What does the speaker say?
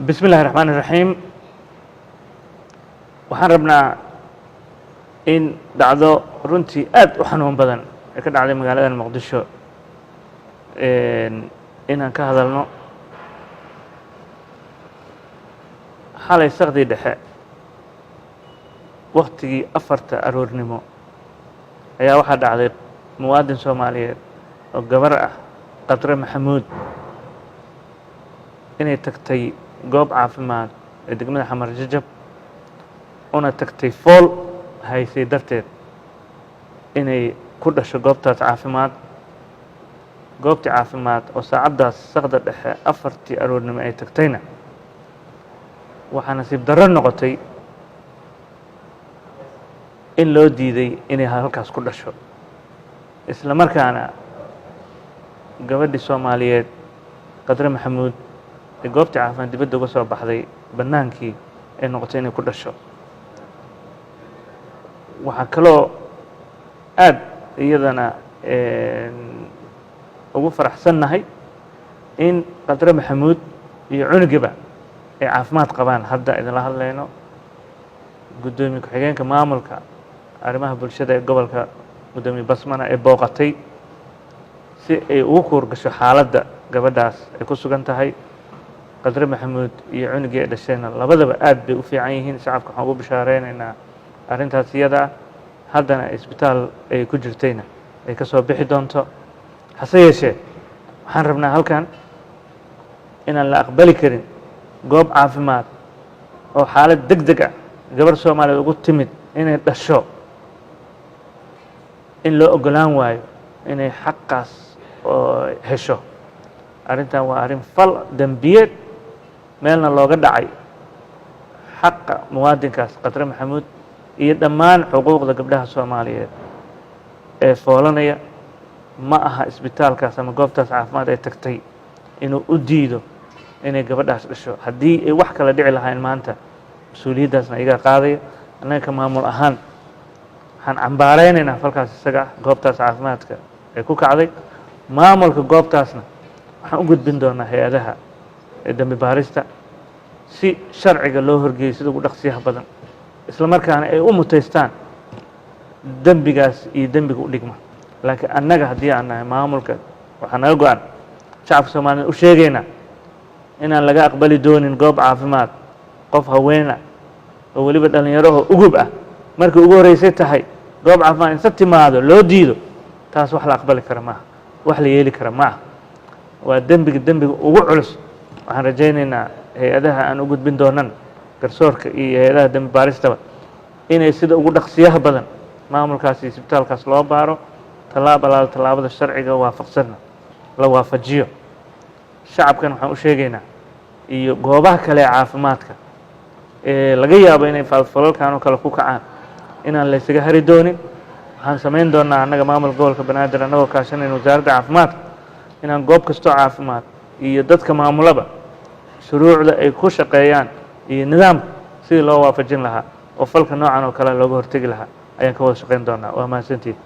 بسم الله الرحمن الرحيم waxaan rabnaa in dhacdo runtii aad u xanuun badan ee ka dhacday magaalada Muqdisho inaan ka hadalno xalay saqdi dhexe waqtigii 4 aroornimo ayaa waxaa dhacday muwaadin Soomaaliyeed oo gabar ah Qadre Maxamuud inay tagtay goob caafimaad ee degmada Xamar Jajab una tagtay fool haysay darteed inay ku dhasho goobtaas caafimaad goobtii caafimaad oo saacadaas saqda dhexe 4tii aroornimo ay tagtayna waxaa nasiib darro noqotay in loo diiday inay halkaas ku dhasho isla markaana gabadhii Soomaaliyeed Qadre Maxamuud ee goobtii caafimaad dibadda uga soo baxday banaankii ay noqotay inay ku dhasho waxaa kaloo aad iyadana ugu faraxsannahay in Qadre Maxamuud iyo cunugiba ay caafimaad qabaan hadda idinla hadlayno gudoomiye ku-xigeenka maamulka arrimaha bulshada ee gobolka gudoomiye Basmana ee booqatay si ay ugu koorgasho xaaladda gabadhaas ay ku sugan tahay Qadre Maxamuud iyo cunugii dhashayna labadaba aad bay u fiican yihiin shacabka waxaan ugu bishaareynaa arrintaas iyada haddana isbitaal ay ku jirtayna ay ka soo bixi doonto hase yeeshee waxaan rabnaa halkan inaan la aqbali karin goob caafimaad oo xaalad degdeg ah gabar Soomaaliyeed ugu timid inay dhasho in loo ogolaan waayo inay xaqaas oo hesho arrintan waa arrin fal dambiyeed meelna looga dhacay xaqa muwaadinkaas Qadre Maxamuud iyo dhammaan xuquuqda gabdhaha Soomaaliyeed ee foolanaya ma aha isbitaalkaas ama goobtaas caafimaad ay tagtay inuu u diido inay gabadhaas dhasho haddii ay wax kala dhici lahayn maanta mas-uuliyaddaasna iga qaadaya annaga ka maamul ahaan waxaan cambaareynayna falkaas isaga goobtaas caafimaadka ee ku kacday maamulka goobtaasna waxaan u gudbin doonaa hay-adaha dambi baarista si sharciga loo horgeeyo sida ugu dhaqsiyaha badan isla markaana ay u muteystaan dembigaas iyo dembiga u dhigma laakiin annaga haddii aan nahay maamulka waxaa naga go-an shacabka Soomaaliyeed u sheegaynaa inaan laga aqbali doonin goob caafimaad qof haweena oo weliba dhalinyaro ugub ah markii ugu horeysay tahay goob caafimaad inta timaado loo diido taas wax la aqbali kara maaha wax la yeeli kara maaha waa dembiga ugu culus waxaan rajaynaynaa hay-adaha aan u gudbin doonan garsoorka iyo hay-adaha dambi baaristaba inay sida ugu dhaqsiyaha badan maamulkaas iyo isbitaalkaas loo baaro tallaabada sharciga waafaqsanna la waafajiyo shacabkan waxaan u sheegaynaa iyo goobaha kale ee caafimaadka ee laga yaabo inay falalkan oo kale ku kacaan inaan la isaga hari doonin waxaan samayn doonaa annaga maamulka gobolka Banaadir annagoo kaashanayna wasaaradda caafimaadka inaan goob kastoo caafimaad iyo dadka maamulaba shuruucda ay ku shaqeeyaan iyo nidaamka sidii loo waafajin lahaa oo falka noocan oo kale looga hortegi lahaa ayaan ka wada shaqayn doonaa waa mahadsantihiin